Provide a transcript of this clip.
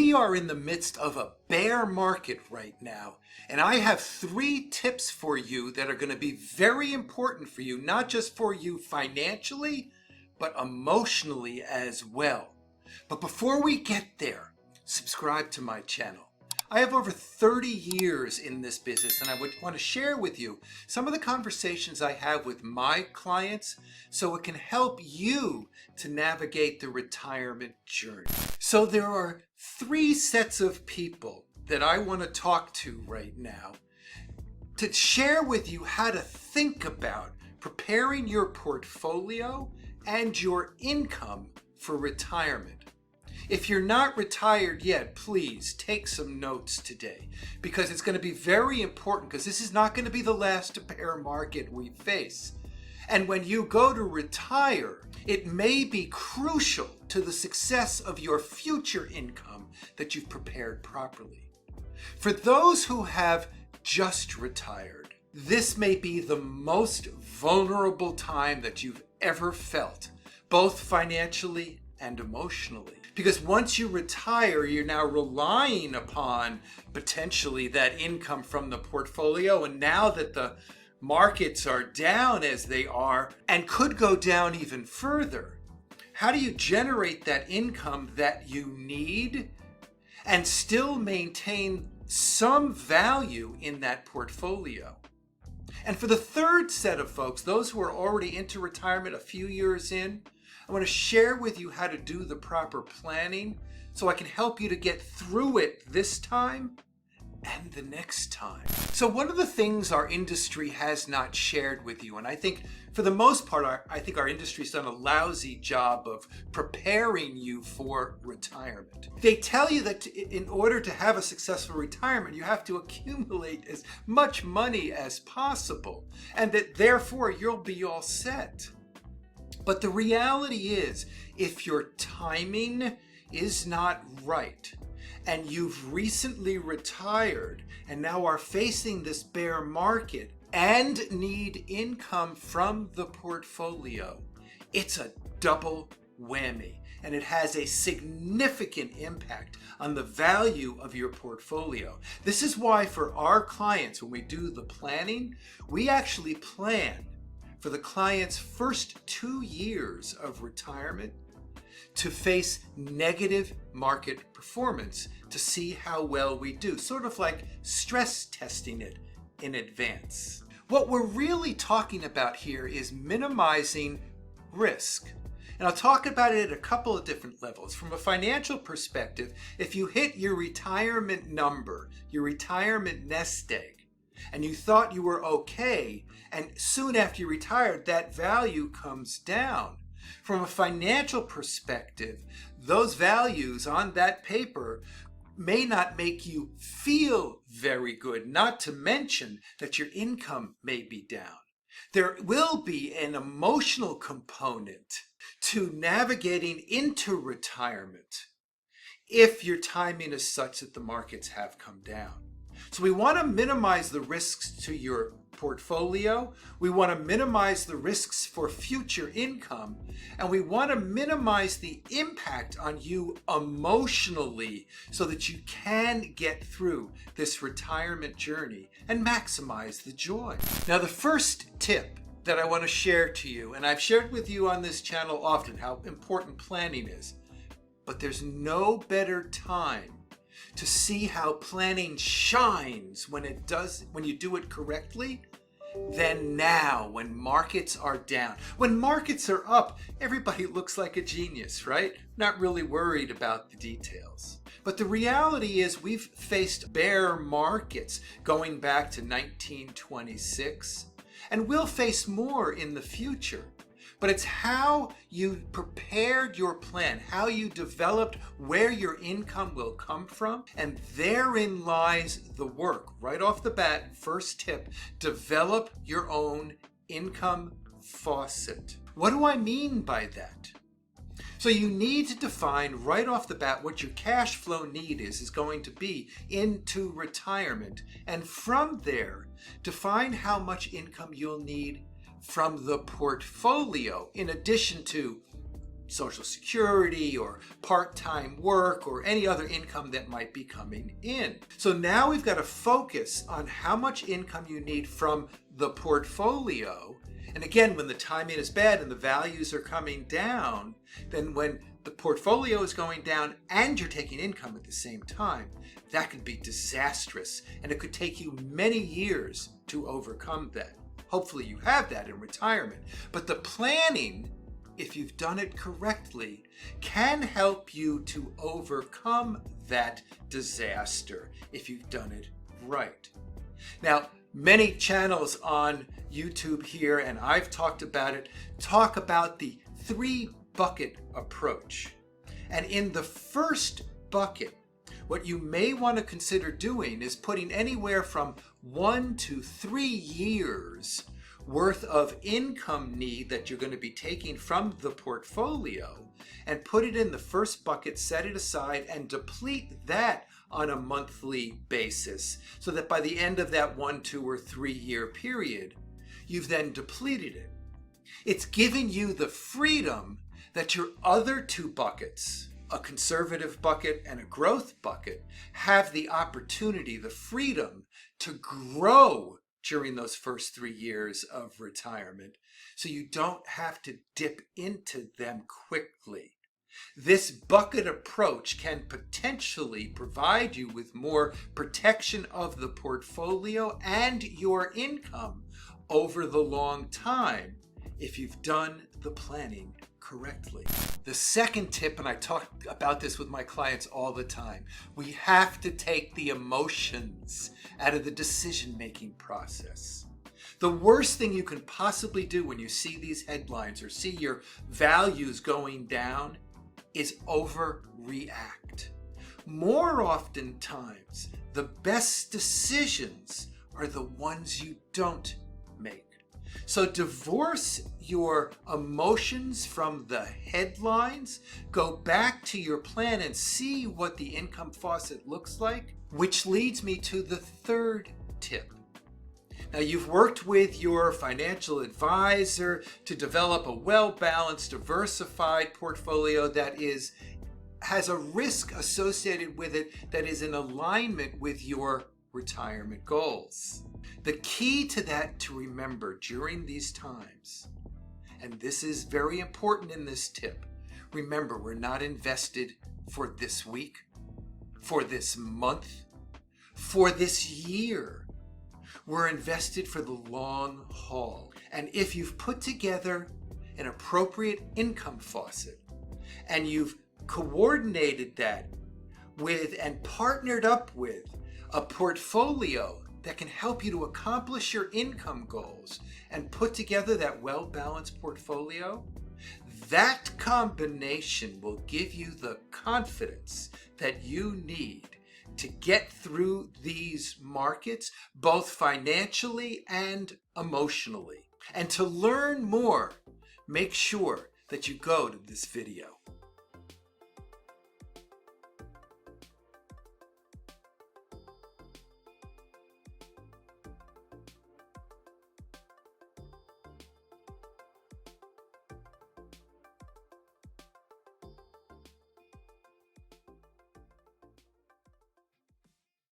We are in the midst of a bear market right now, and I have 3 tips for you that are going to be very important for you, not just for you financially, but emotionally as well. But before we get there, subscribe to my channel. I have over 30 years in this business, and I would want to share with you some of the conversations I have with my clients so it can help you to navigate the retirement journey. So there are 3 sets of people that I want to talk to right now to share with you how to think about preparing your portfolio and your income for retirement. If you're not retired yet, please take some notes today, because it's going to be very important, because this is not going to be the last bear market we face. And when you go to retire, it may be crucial to the success of your future income that you've prepared properly. For those who have just retired, this may be the most vulnerable time that you've ever felt, both financially and emotionally. Because once you retire, you're now relying upon potentially that income from the portfolio. And now that the markets are down as they are and could go down even further, how do you generate that income that you need and still maintain some value in that portfolio? And for the third set of folks, those who are already into retirement a few years in, I want to share with you how to do the proper planning so I can help you to get through it this time and the next time. So one of the things our industry has not shared with you, and I think for the most part, I think our industry's done a lousy job of preparing you for retirement. They tell you that in order to have a successful retirement, you have to accumulate as much money as possible, and that therefore you'll be all set. But the reality is, if your timing is not right, and you've recently retired and now are facing this bear market and need income from the portfolio, it's a double whammy, and it has a significant impact on the value of your portfolio. This is why for our clients, when we do the planning, we actually plan for the client's first 2 years of retirement to face negative market performance to see how well we do, sort of like stress testing it in advance. What we're really talking about here is minimizing risk. And I'll talk about it at a couple of different levels. From a financial perspective, if you hit your retirement number, your retirement nest egg, and you thought you were okay, and soon after you retired, that value comes down. From a financial perspective, those values on that paper may not make you feel very good, not to mention that your income may be down. There will be an emotional component to navigating into retirement if your timing is such that the markets have come down. So we want to minimize the risks to your portfolio, we want to minimize the risks for future income, and we want to minimize the impact on you emotionally so that you can get through this retirement journey and maximize the joy. Now, the first tip that I want to share to you, and I've shared with you on this channel often how important planning is, but there's no better time to see how planning shines when you do it correctly, than now when markets are down. When markets are up, everybody looks like a genius, right? Not really worried about the details. But the reality is we've faced bear markets going back to 1926, and we'll face more in the future. But it's how you prepared your plan, how you developed where your income will come from, and therein lies the work. Right off the bat, first tip, develop your own income faucet. What do I mean by that? So you need to define right off the bat what your cash flow need is going to be into retirement. And from there, define how much income you'll need from the portfolio, in addition to Social Security or part-time work or any other income that might be coming in. So now we've got to focus on how much income you need from the portfolio. And again, when the timing is bad and the values are coming down, then when the portfolio is going down and you're taking income at the same time, that could be disastrous. And it could take you many years to overcome that. Hopefully you have that in retirement. But the planning, if you've done it correctly, can help you to overcome that disaster if you've done it right. Now, many channels on YouTube here, and I've talked about it, talk about the 3-bucket approach. And in the first bucket, what you may want to consider doing is putting anywhere from 1 to 3 years worth of income need that you're going to be taking from the portfolio and put it in the first bucket, set it aside, and deplete that on a monthly basis so that by the end of that 1, 2, or 3 year period, you've then depleted it. It's giving you the freedom that your other 2 buckets, a conservative bucket and a growth bucket, have the opportunity, the freedom to grow during those first 3 years of retirement, so you don't have to dip into them quickly. This bucket approach can potentially provide you with more protection of the portfolio and your income over the long time if you've done the planning correctly. The second tip, and I talk about this with my clients all the time, we have to take the emotions out of the decision-making process. The worst thing you can possibly do when you see these headlines or see your values going down is overreact. More oftentimes, the best decisions are the ones you don't make. So divorce your emotions from the headlines, go back to your plan and see what the income faucet looks like, which leads me to the third tip. Now, you've worked with your financial advisor to develop a well-balanced, diversified portfolio that has a risk associated with it that is in alignment with your retirement goals. The key to that to remember during these times, and this is very important in this tip, remember, we're not invested for this week, for this month, for this year. We're invested for the long haul. And if you've put together an appropriate income faucet and you've coordinated that with and partnered up with a portfolio that can help you to accomplish your income goals and put together that well-balanced portfolio, that combination will give you the confidence that you need to get through these markets, both financially and emotionally. And to learn more, make sure that you go to this video.